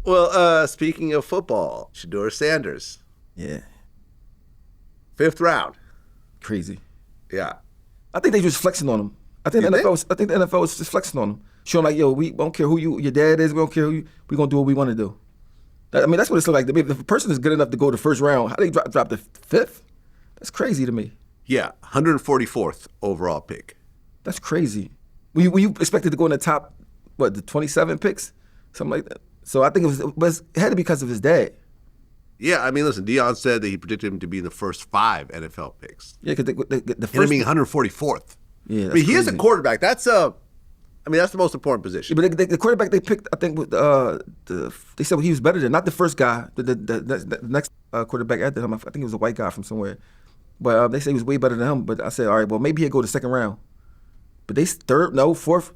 Well, speaking of football, Shedeur Sanders, Yeah, 5th round. crazy. Yeah. I think they just flexing on him. I think You the think? NFL was just flexing on him, showing like, yo, we don't care who your dad is, we don't care who you, we gonna do what we want to do. I mean, that's what it's like to me. If a person is good enough to go to the first round, how they drop the 5th? That's crazy to me. Yeah, 144th overall pick. That's crazy. Were you expected to go in the top, the 27 picks, something like that? So I think it had to be because of his dad. Yeah, I mean, listen, Deion said that he predicted him to be in the first 5 NFL picks. Yeah, because the And first. being 144th. Yeah, I mean, he is a crazy. quarterback. That's the most important position. But the quarterback they picked, I think, they said he was better than not the first guy, the next quarterback after him. I think it was a white guy from somewhere. But they say he was way better than him. But I said, all right, well, maybe he'll go to second round. But they fourth.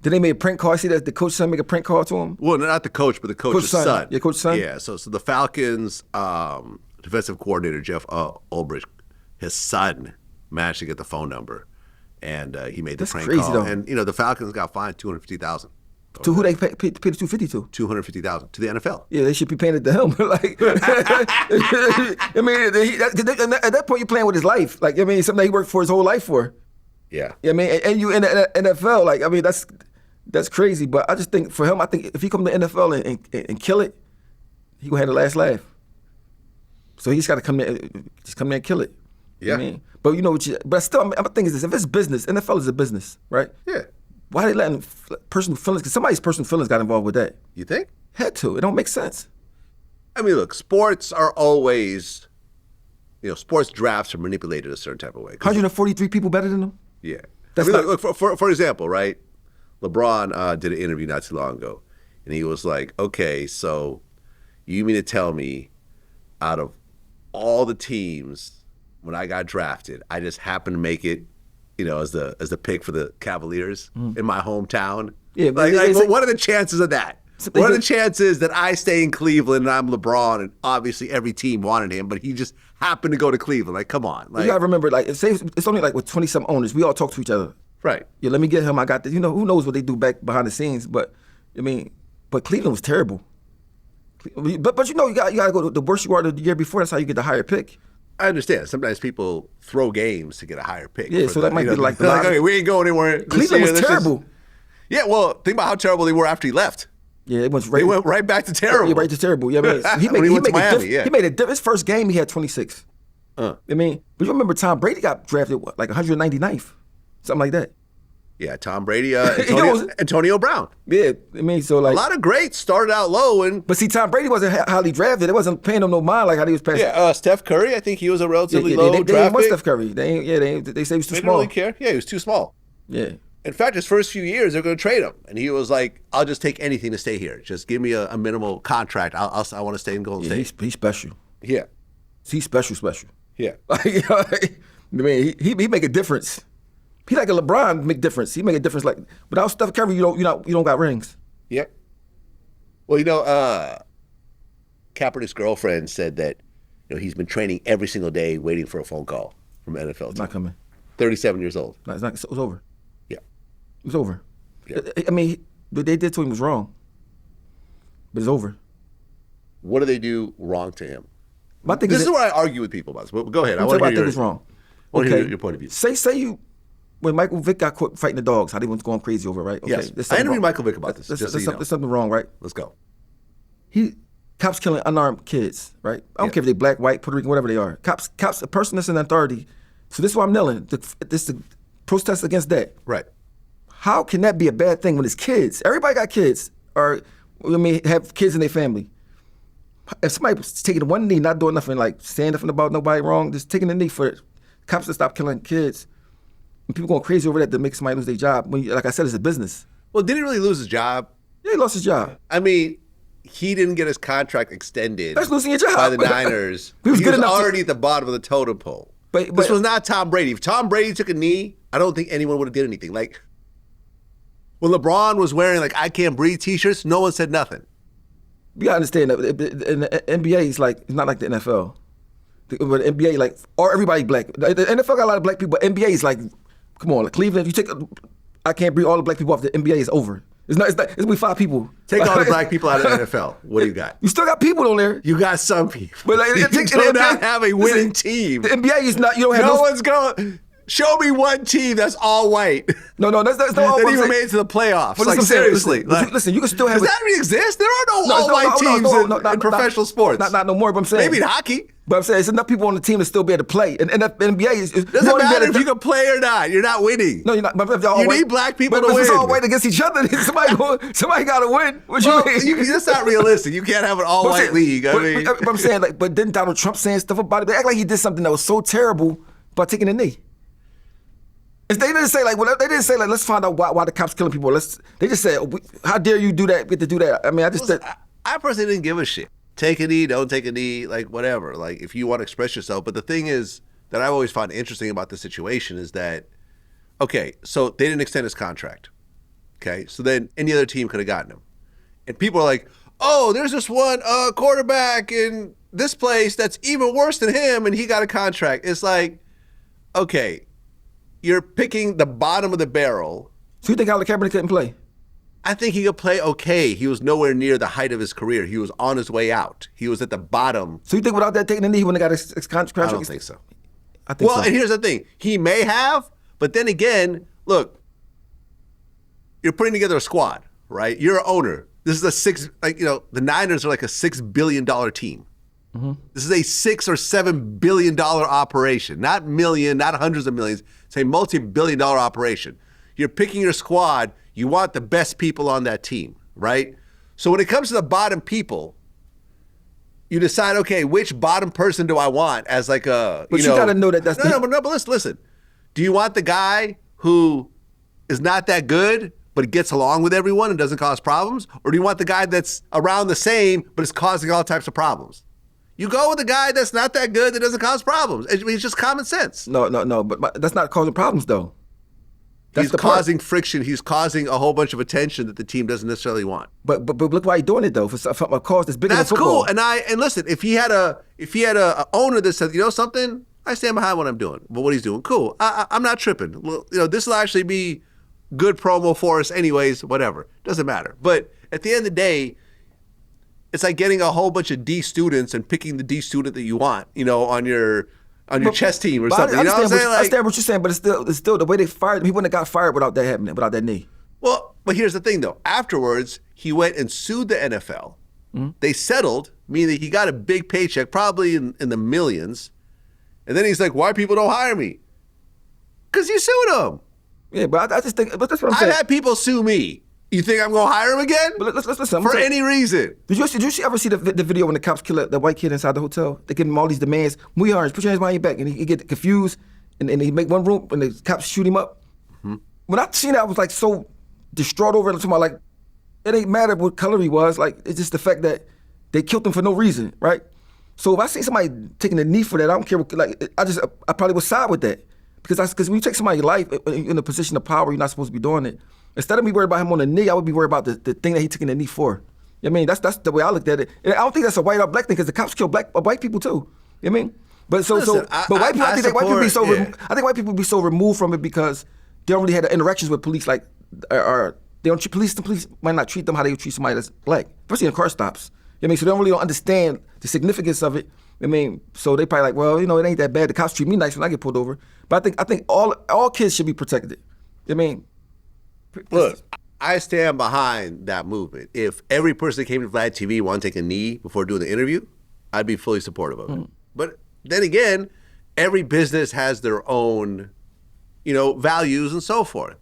Then they made a prank call. I see that the coach son make a prank call to him. Well, not the coach, but the coach's son. Yeah, coach's son. Yeah, so the Falcons defensive coordinator, Jeff Ulbrich, his son managed to get the phone number, and he made the That's prank crazy, call. though. And, the Falcons got fined $250,000. To who they paid the $250 to? $250,000 to the NFL. Yeah, they should be paying it to him. Like, I mean, at that point, you're playing with his life. Like, I mean, something he worked for his whole life for. Yeah. I mean, and you in the NFL, like, I mean, that's crazy. But I just think for him, I think if he come to the NFL and kill it, he gonna have the last laugh. So he's got to come there and kill it. Yeah. I mean, but still, I mean, my thing is this: if it's business, NFL is a business, right? Yeah. Why are they letting personal feelings? Because somebody's personal feelings got involved with that. You think? Had to. It don't make sense. I mean, look, sports are always, sports drafts are manipulated a certain type of way. 143 people better than them. Yeah. That's I mean, not- look, for example, right? LeBron did an interview not too long ago, and he was like, okay, so you mean to tell me out of all the teams when I got drafted, I just happened to make it, as the pick for the Cavaliers in my hometown? Yeah, but what are the chances of that? What are the chances that I stay in Cleveland and I'm LeBron and obviously every team wanted him, but he just happened to go to Cleveland? Like, come on. You gotta remember, like, it's only like with 20-some owners, we all talk to each other. Right. Yeah, let me get him. I got this. Who knows what they do back behind the scenes? But I mean, Cleveland was terrible. But you gotta go. The worse you are the year before, that's how you get the higher pick. I understand. Sometimes people throw games to get a higher pick. Yeah, so that might be like the like, okay, we ain't going anywhere. Cleveland was terrible. Yeah, well, think about how terrible they were after he left. Yeah, it went They went right back to terrible. Yeah, right to terrible. Yeah, I mean, When he went to Miami, yeah. He made a his first game. He had 26. I mean, but you remember Tom Brady got drafted like 199th, something like that. Yeah, Tom Brady, Antonio Brown. Yeah, I mean, so like A lot of greats started out low, But see, Tom Brady wasn't highly drafted. It wasn't paying him no mind like how he was passing. Steph Curry, I think he was a relatively low they draft didn't want pick. Steph Curry. They say he was too They didn't small. really care. Yeah, he was too small. Yeah. In fact, his first few years, they're going to trade him, and he was like, "I'll just take anything to stay here. Just give me a minimal contract. I want to stay in Golden Yeah, State." he's special. Yeah, He's special. yeah. I mean, he make a difference. He like a LeBron make difference. He make a difference. Like without Steph Curry, you don't got rings. Yep. Well, Kaepernick's girlfriend said that he's been training every single day, waiting for a phone call from an NFL team. It's not coming. 37 years old. No, it's not. It was over. Yeah. It was over. Yeah. I mean, what they did to him was wrong. But it's over. What do they do wrong to him? My thing This is what I argue with people about. But go ahead. I want to I hear think it's wrong. I want to hear your point of view. Say you when Michael Vick got caught fighting the dogs, how they was going crazy over it, right? Okay. Yes. There's I something interviewed wrong. Michael Vick about this. There's something wrong, right? Let's go. Cops killing unarmed kids, right? I don't care if they black, white, Puerto Rican, whatever they are. Cops, a person that's in authority. So this is why I'm kneeling. This the protest against that. Right. How can that be a bad thing when it's kids? Everybody got kids, or have kids in their family. If somebody's taking one knee, not doing nothing, like saying nothing about nobody wrong, just taking the knee for it. Cops to stop killing kids. And people going crazy over that to make somebody lose their job. When, like I said, it's a business. Well, did he really lose his job? Yeah, he lost his job. I mean, he didn't get his contract extended. That's losing your job. By the Niners. He was good enough to- already at the bottom of the totem pole. But This was not Tom Brady. If Tom Brady took a knee, I don't think anyone would have did anything. Like, when LeBron was wearing, like, I Can't Breathe t-shirts, no one said nothing. you gotta understand that in the NBA, it's not like the NFL. But the NBA, like, or everybody black. The NFL got a lot of black people, but NBA is like, come on, like Cleveland, if you take I Can't Breathe all the black people off, the NBA is over. It's not. It's gonna be 5 people. Take all the black people out of the NFL. What do you got? You still got people on there. You got some people. But like, you do not have a winning team. The NBA is not. You don't have no one's going. Show me one team that's all white. No, that's not all. That even made it to the playoffs. But like seriously, listen, you can still have. Does that really exist? There are no all-white teams in professional sports. Not no more. But I'm saying maybe in hockey. But I'm saying there's enough people on the team to still be able to play. And the NBA is doesn't matter if you can play or not. You're not winning. No, you're not. But if you need black people to win. But if it's all white against each other, somebody got to win. What you mean? That's not realistic. You can't have an all-white league. But I'm saying, like, but didn't Donald Trump saying stuff about it? They act like he did something that was so terrible by taking a knee. They didn't say like, let's find out why the cops killing people. They just said, how dare you do that? Get to do that. I mean, I personally didn't give a shit. Take a knee, don't take a knee, like whatever. Like if you want to express yourself. But the thing is that I always find interesting about the situation is that, okay, so they didn't extend his contract. Okay, so then any other team could have gotten him, and people are like, oh, there's this one quarterback in this place that's even worse than him, and he got a contract. It's like, okay. You're picking the bottom of the barrel. So you think Alec Kaepernick couldn't play? I think he could play okay. He was nowhere near the height of his career. He was on his way out. He was at the bottom. So you think without that taking a knee, he wouldn't have got his contract? I don't think so. I think so. Well, and here's the thing. He may have, but then again, look, you're putting together a squad, right? You're an owner. This is the Niners are like a $6 billion team. Mm-hmm. This is a $6 or $7 billion operation, not million, not hundreds of millions. It's a multi-billion dollar operation. You're picking your squad. You want the best people on that team, right? So when it comes to the bottom people, you decide, okay, which bottom person do I want as like a, But you got to know that that's... No, but listen. Do you want the guy who is not that good, but gets along with everyone and doesn't cause problems? Or do you want the guy that's around the same, but is causing all types of problems? You go with the guy that's not that good, that doesn't cause problems. It's just common sense. No, but that's not causing problems, though. He's causing friction. He's causing a whole bunch of attention that the team doesn't necessarily want. But look why he's doing it though. For a cause that's bigger than football. That's cool. And listen, if he had a owner that said, you know something, I stand behind what I'm doing. But what he's doing, cool. I'm not tripping. Well, this will actually be good promo for us, anyways. Whatever, doesn't matter. But at the end of the day, it's like getting a whole bunch of D students and picking the D student that you want, on your chess team or something. You know what I'm saying? I understand what you're saying, but it's still the way they fired him. He wouldn't have got fired without that happening, without that knee. Well, but here's the thing, though. Afterwards, he went and sued the NFL. Mm-hmm. They settled, meaning he got a big paycheck, probably in the millions. And then he's like, why people don't hire me? Because you sued him. Yeah, but I just think, but that's what I'm saying. I've had people sue me. You think I'm going to hire him again? But let's listen. For any reason. Did you ever see the video when the cops kill the white kid inside the hotel? They give him all these demands. Muy orange, put your hands behind your back. And he get confused. And he make one room and the cops shoot him up. Mm-hmm. When I seen that, I was like so distraught over it. I'm talking about like, it ain't matter what color he was. Like, it's just the fact that they killed him for no reason, right? So if I see somebody taking a knee for that, I don't care. I probably would side with that. Because when you take somebody's life in a position of power, you're not supposed to be doing it. Instead of me worried about him on the knee, I would be worried about the thing that he taking the knee for. You know what I mean? That's the way I looked at it. And I don't think that's a white or black thing because the cops kill white people too. You know what I mean? But white people, I think white people be so removed from it because they don't really have the interactions with police like, or they don't treat police might not treat them how they would treat somebody that's black, especially in car stops. You know what I mean? So they don't really understand the significance of it. I mean, so they probably like, well, it ain't that bad. The cops treat me nice when I get pulled over. But I think all kids should be protected. You know what I mean? Look, I stand behind that movement. If every person that came to Vlad TV wanted to take a knee before doing the interview, I'd be fully supportive of it. But then again, every business has their own, values and so forth.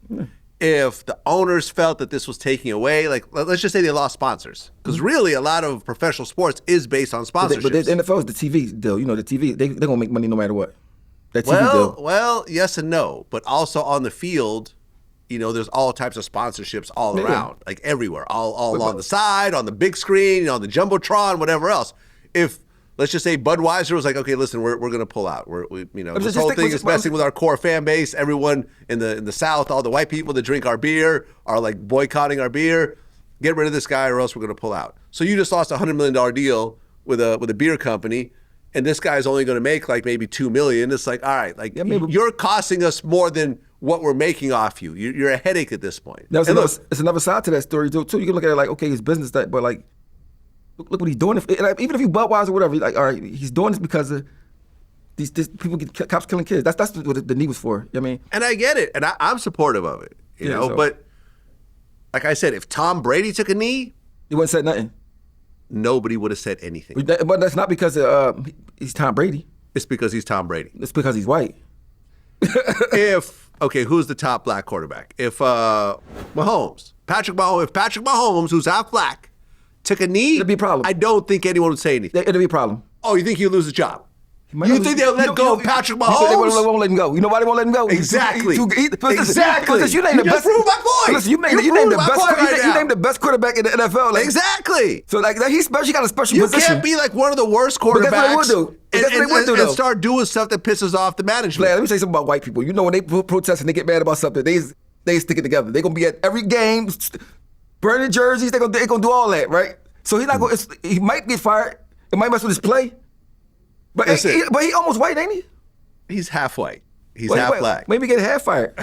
If the owners felt that this was taking away, like, let's just say they lost sponsors. Because really, a lot of professional sports is based on sponsorships. But the NFL is the TV deal. The TV, they're going to make money no matter what. That TV deal. Well, yes and no. But also on the field, there's all types of sponsorships all around, like everywhere, all along the side, on the big screen, on the Jumbotron, whatever else. If, let's just say Budweiser was like, okay, listen, we're going to pull out. This whole thing is messing with our core fan base. Everyone in the South, all the white people that drink our beer are like boycotting our beer. Get rid of this guy or else we're going to pull out. So you just lost a $100 million deal with a beer company. And this guy's only going to make like maybe $2 million. It's like, all right, like you're costing us more than what we're making off you. You're a headache at this point. Now, And it's another side to that story too. You can look at it like, okay, it's business, but like, look what he's doing. Like, even if you Budweiser or whatever, like, all right, he's doing this because of these people cops killing kids. That's what the knee was for. You know what I mean? And I get it, and I'm supportive of it. You know, so. But like I said, if Tom Brady took a knee, he wouldn't said nothing. Nobody would have said anything. But that's not because he's Tom Brady. It's because he's Tom Brady. It's because he's white. Who's the top black quarterback? If Mahomes, if Patrick Mahomes, who's half black, took a knee, it'd be a problem. I don't think anyone would say anything. It'd be a problem. Oh, you think he'll lose his job? You think they'll let go of Patrick Mahomes? They won't let him go. You know why they won't let him go? Exactly. Exactly. You named the best. Proved my point. Listen, you named the best quarterback in the NFL. Like, exactly. So like he's special. He got a special you position. You can't be like one of the worst quarterbacks. That's what they would do. And start doing stuff that pisses off the management. Vlad, let me say something about white people. You know, when they protest and they get mad about something, they stick it together. They're gonna be at every game, burning jerseys. They're gonna do all that, right? So he's not going. He might get fired. It might mess with his play. But he almost white, ain't he? He's half white. He's half black. Maybe get half fired.